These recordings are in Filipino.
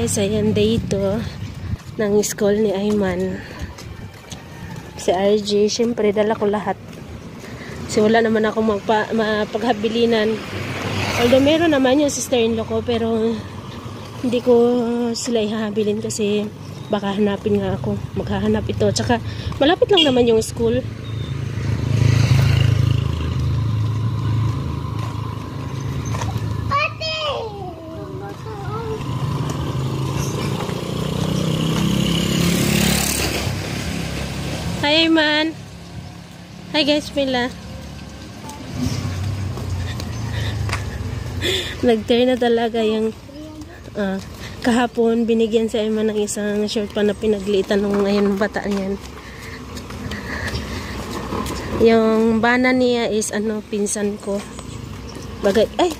guys, ayan day ito ng school ni Ayman. Si RJ, syempre dala ko lahat. Kasi wala naman ako mapaghabilinan. Although meron naman yung sister-in-law ko, pero hindi ko sila ihahabilin kasi baka hanapin nga ako. Maghahanap ito. Tsaka malapit lang naman yung school. Hi man. Hi guys, Mila. Nag-turn na talaga yung kahapon binigyan sa Ayman ng isang short pa na pinaglitan ng ngayon bataan yan. Yung bana niya is pinsan ko. Bagay. Ay.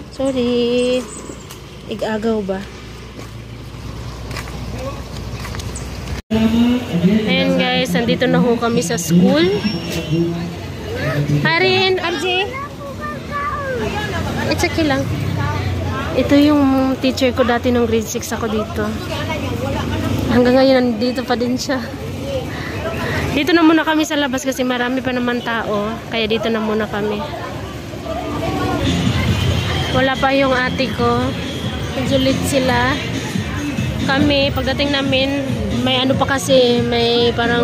Sorry. Ig-agaw ba? Ayan guys, nandito na ho kami sa school. Harin, RJ. It's okay lang. Ito yung teacher ko dati nung grade 6 ako dito. Hanggang ngayon nandito pa din siya. Dito na muna kami sa labas kasi marami pa naman tao. Kaya dito na muna kami. Wala pa yung ate ko. Nagsulit sila. Kami, pagdating namin, may pa kasi, may parang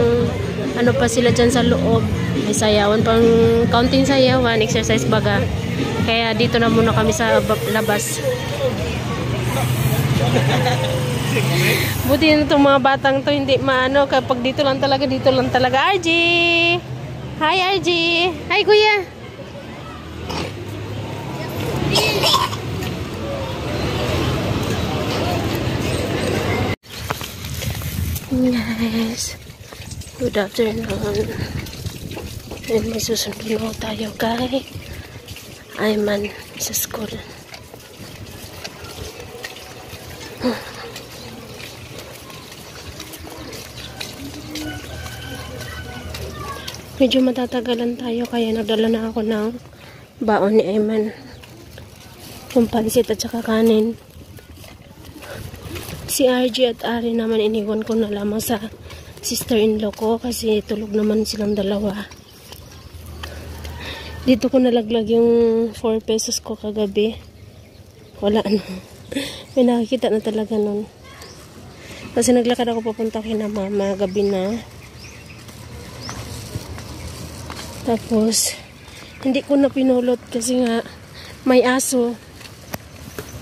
pa sila dyan sa loob. May sayawan, pang counting sayawan, exercise baga. Kaya dito na muna kami sa labas. Buti na itong mga batang to hindi maano, kapag dito lang talaga. RJ! Hi RJ! Hi kuya! Guys, good afternoon. And may susunod tayo kay Ayman sa school. Medyo matatagalan tayo kaya nagdala na ako ng baon ni Ayman. Yung pansit at saka kanin. Si RJ at Ari naman iniwan ko na lamang sa sister-in-law ko kasi tulog naman silang dalawa. Dito ko nalaglag yung 4 pesos ko kagabi. Wala na. May nakikita na talaga nun. Kasi naglakad ako papunta kina mama gabi na. Tapos, hindi ko na pinulot kasi nga may aso.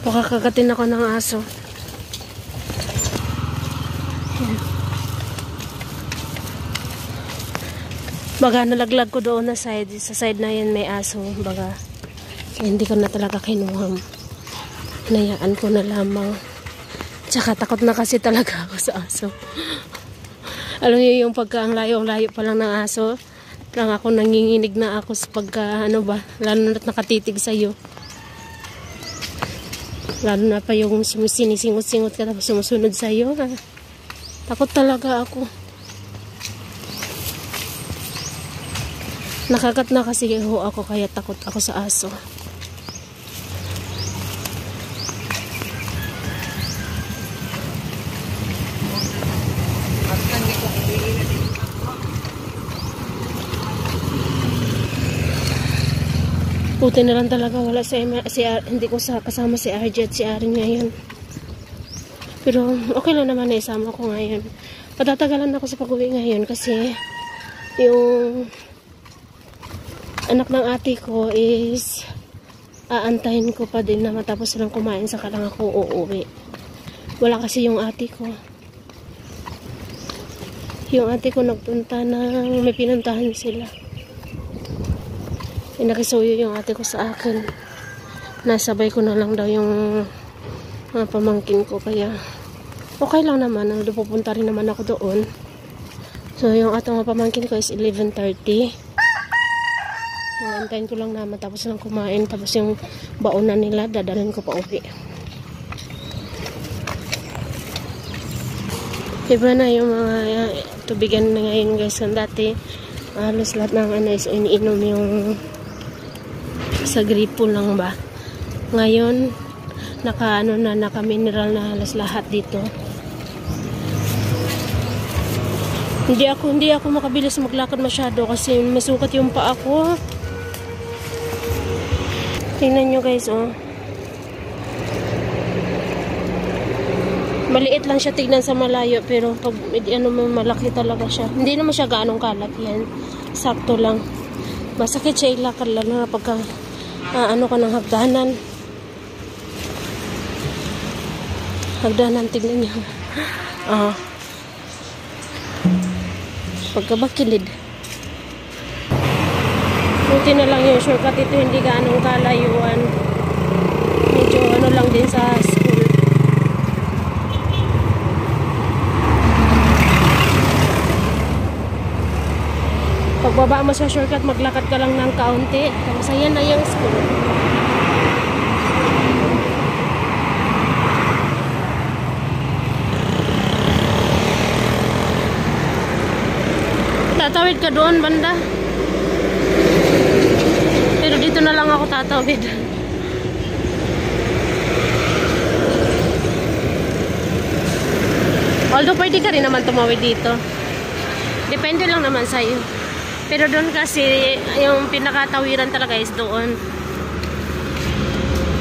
Pakakagatin ako ng aso. Baga nalaglag ko doon na side. Sa side na yan may aso. Baga hindi ko na talaga kinuham. Nayaan ko na lamang. Tsaka takot na kasi talaga ako sa aso. Alam niyo yung pagka ang layo-layo pa lang ng aso. Lang ako nanginginig na ako sa pagka lalo na't nakatitig sa'yo. Lalo na pa yung sinisingot-singot ka tapos sumusunod sa'yo. Takot talaga ako. Nakagat na kasi ako kaya takot ako sa aso. Puti na lang talaga wala hindi ko kasama si RJ at si Arin ngayon. Pero okay lang naman na isama ko ngayon. Patatagalan ako sa pag-uwi ngayon kasi yung anak ng ate ko is aantayin ko pa din na matapos silang kumain saka lang ako uuwi. Wala kasi yung ate ko. Yung ate ko nagpunta na may pinuntahan sila. Nakisuyo yung ate ko sa akin. Nasabay ko na lang daw yung mga pamangkin ko kaya okay lang naman. Pupunta rin naman ako doon. So yung atong mga pamangkin ko is 11:30. Antayin ko lang naman tapos lang kumain tapos yung baonan nila dadalhin ko pa uwi. Iba na yung mga tubigan na ngayon guys. Dati halos lahat ng is iniinom yung sa gripo lang ba. Ngayon naka mineral na halos lahat dito. Hindi ako makabilis maglakad masyado kasi masukat yung paa ko. Tingnan nyo guys, oh. Maliit lang siya tignan sa malayo, pero pag malaki talaga siya. Hindi naman siya gaanong kalaki yan. Sakto lang. Masakit siya ilakad, lalo na pagka ano ka ng hagdanan. Hagdanan, tignan niya. Pagkabakilid. Buti na lang yung shortcut ito, hindi gaanong kalayuan. Medyo ano lang din sa school. Pagbaba mo sa shortcut, maglakad ka lang ng kaunti. Tapos ayan na yung school. Tatawid ka doon, banda. Pero dito na lang ako tatawid. Although pwede ka rin naman tumawid dito. Depende lang naman sa'yo. Pero doon kasi, yung pinakatawiran talaga is doon.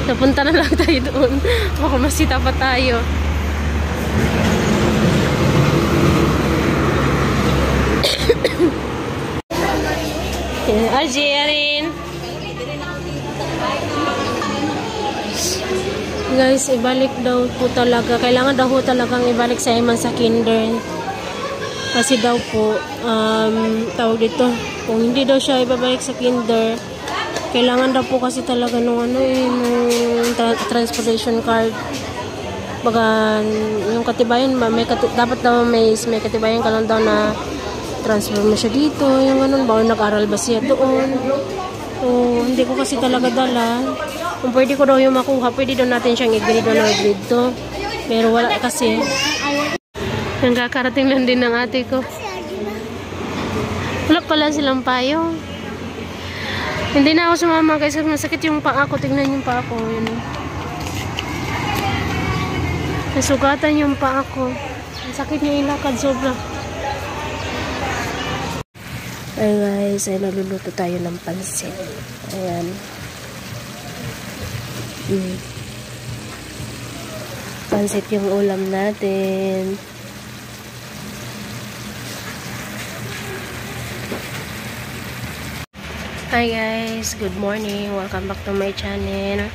Napunta na lang tayo doon. Baka masita pa tayo. Arji, Arin. Guys, ibalik daw po talaga. Kailangan daw po talagang ibalik sa Iman sa kinder. Kasi daw po, tawag dito, kung hindi daw siya ibabalik sa kinder, kailangan daw po kasi talaga nung transportation card. Baga, yung katibayan ba, dapat daw may katibayan ka lang daw na transfer mo siya dito, yung ganun ba, nag-aral ba siya doon. So, hindi ko kasi talaga dala. Kung pwede ko daw yung makuha, pwede daw natin siyang i-grade on or grade to. Pero wala kasi. Nagkakarating lang din ng ate ko. Wala pala silang payong. Hindi na ako sumama kasi masakit yung paa ko. Tingnan yung paa ko. Yun. Nasugatan yung paa ko. Masakit niya ilakad sobra. Ay guys, ay nagluluto tayo ng pansit. Ayan. Pansit yung ulam natin. Hi guys, good morning. Welcome back to my channel.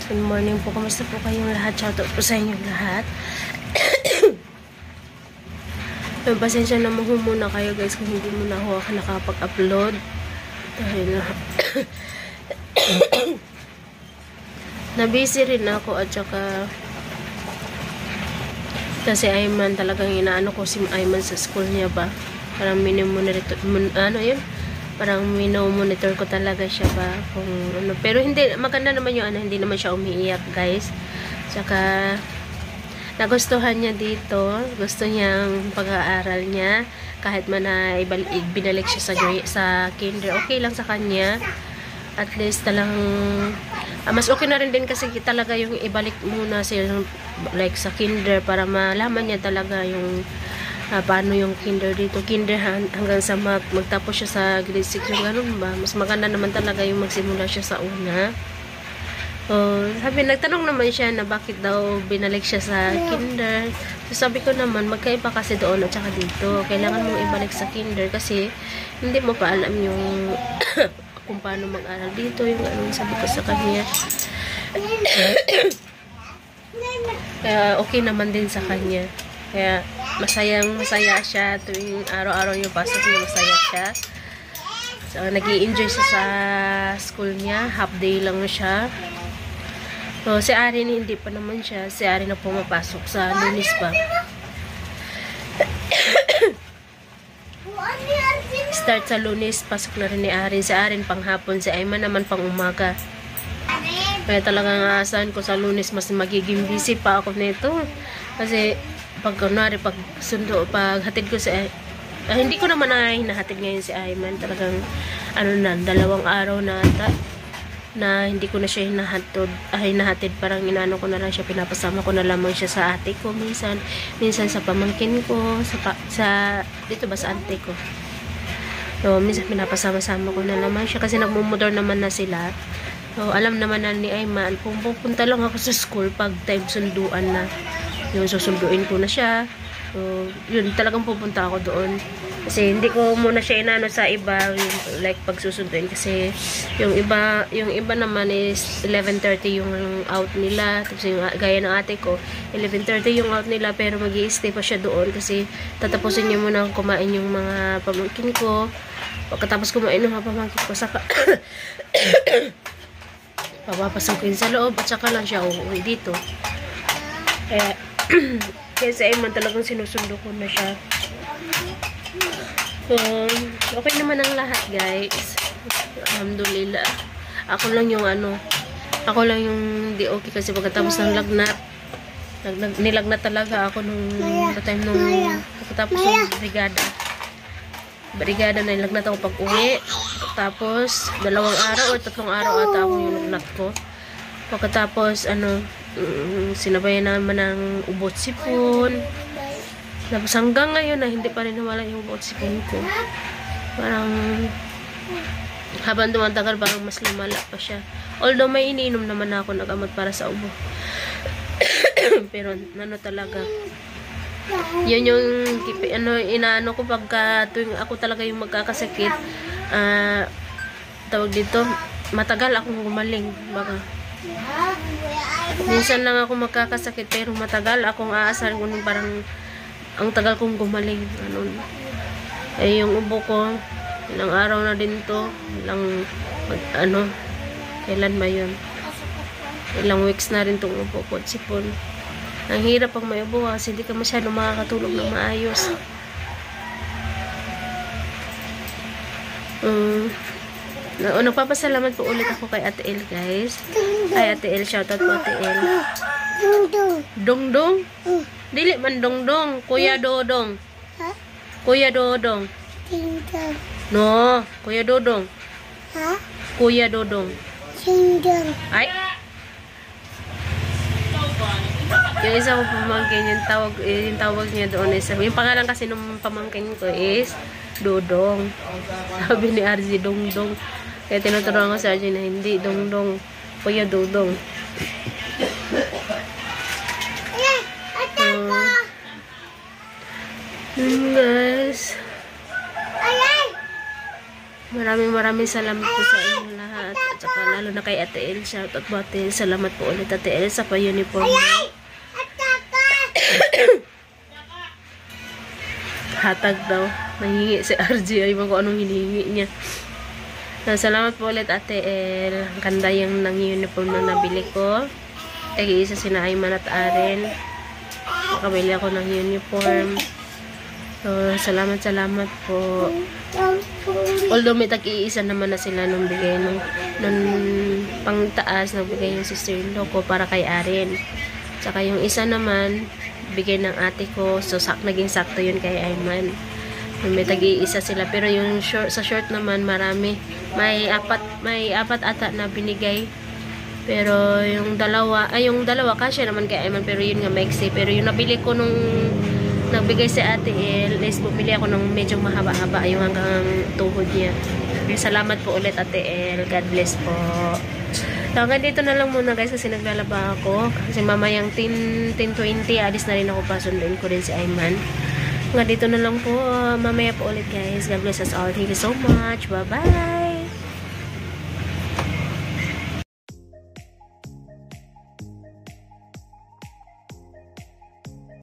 Good morning po. Kamusta po kayong lahat? Shoutout po sa inyong lahat. Pasensya na mo muna kayo guys kung hindi mo na ako nakapag-upload. Dahil na-busy rin ako at saka kasi Ayman talagang inaano ko si Ayman sa school niya ba. Parang parang monitor ko talaga siya ba kung ano. Pero hindi, maganda naman yung hindi naman siya umiiyak guys. Tsaka nagustuhan niya dito, gusto niyang pag-aaral niya kahit man na binalik siya sa kinder, okay lang sa kanya. At least talang mas okay na rin din kasi talaga yung ibalik muna siya like sa kinder para malaman niya talaga yung paano yung kinder dito. Kinder hanggang sa magtapos siya sa grade 6 yung ganun ba. Mas maganda naman talaga yung magsimula siya sa una. Nagtanong naman siya na bakit daw binalik siya sa kinder. So sabi ko naman, magkaiba kasi doon at saka dito. Kailangan mong ibalik sa kinder kasi hindi mo pa alam yung kung paano mag-aral dito. Yung ano sabi ko sa kanya. Kaya okay naman din sa kanya. Kaya masaya siya tuwing araw-araw yung pasok niya, masaya siya. So nag-i-enjoy siya sa school niya, half day lang siya. So si Arin hindi pa naman siya, si Arin na pumapasok sa Lunes pa. Start sa Lunes, pasok na rin ni Arin. Si Arin panghapon, si Ayman naman pang umaga. Kaya talagang aasahan ko sa Lunes mas magiging busy pa ako nito. Kasi pag kunwari, pag hatid ko si hindi ko naman hinahatid ngayon si Ayman. Talagang, 2 araw na ata. na hindi ko na siya hinahatid, parang inaano ko na lang siya, pinapasama ko na lamang siya sa ate ko minsan sa pamangkin ko, dito ba sa ate ko. So, minsan pinapasama-sama ko na naman siya kasi nagmumodor naman na sila. So, alam naman na ni Ayman kung pupunta lang ako sa school pag time sunduan na, yung susunduin ko na siya. So, yun, talagang pupunta ako doon. Kasi hindi ko muna siya inano sa iba, yung, like pagsusunduin, kasi yung iba naman is 11:30 yung out nila. Tapos yung gaya ng ate ko, 11:30 yung out nila, pero magi-stay pa siya doon kasi tatapusin niya muna kumain yung mga pamangkin ko. Pagkatapos kumain ng mga pamangkin ko, saka papapasukin sa loob at saka lang siya uuwi dito. Kaya sa Ayman talagang sinusundo ko na siya. So, okay naman ang lahat, guys. Alhamdulillah. Ako lang yung di okay kasi pagkatapos ng lagnat. Nilagnat talaga ako nung time nung pagkatapos ng brigada na nilagnat ako pag uwi. Tapos 2 araw o 3 araw ata ako yung lagnat ko. Pagkatapos sinabayan naman ng ubot sipon. Tapos hanggang ngayon na hindi pa rin nawala yung ubot sipon ko. Parang habang tumatagal parang mas lumala pa siya. Although may iniinom naman ako na gamot para sa ubo. Pero talaga. Yun yung inaano ko pagka tuwing ako talaga yung magkakasakit. Tawag dito, matagal akong gumaling. Baka minsan lang ako magkakasakit pero matagal akong aasar kung parang ang tagal kong gumaling. Yung ubo ko ilang araw na din to, kailan ba yun, ilang weeks na rin tong ubo ko, sipon. Ang hirap pag may ubo kasi hindi ka masyado makakatulog ng maayos. Nagpapasalamat po ulit ako kay Ate El, guys. Ay, Ate El, shoutout po Ate El. Dongdong? Dili man dongdong, Kuya Dodong. Kuya Dodong. No, Kuya Dodong. Kuya Dodong. Ay. Yung isa ko pamangkin, yung tawag niya doon is, yung pangalan kasi nung pamangkin ko is Dodong. Sabi ni RZ, Dongdong. Kaya tinuturuan ko sa RZ na hindi Dongdong, Kuya Dodong. Guys, maraming salamat po sa inyo lahat, at saka lalo na kay Ate El. Shoutout po Ate El, salamat po ulit Ate El sa pa-uniform niya. Hatag daw, nahingi si RJ, ay kung anong hinihingi niya. Salamat po ulit Ate El. Ang ganda yung ng uniform na nabili ko. Tag-iisa sina Ayman at Aren, nakabili ako ng uniform. So, salamat po. Although may tag-iisa naman na sila nung bigay nung pangtaas, nagbigay yung sister-in-law ko para kay Aren. Saka yung isa naman, bigay ng ate ko. So, naging sakto yun kay Ayman. May tag-iisa sila. Pero yung sa short naman, marami. May apat ata na binigay. Pero yung dalawa kasya naman kay Ayman. Pero yun nga, maiksi. Pero yung nabili ko nung nagbigay si Ate El, is bumili ako ng medyo mahaba-haba, yung hanggang tuhod niya. Salamat po ulit Ate El. God bless po. So, hanggang dito na lang muna guys kasi naglalaba ako. Kasi mamayang 10:20, alis na rin ako pa. Sunduin ko rin si Ayman. Hanggang dito na lang po. Mamaya po ulit guys. God bless us all. Thank you so much. Bye-bye.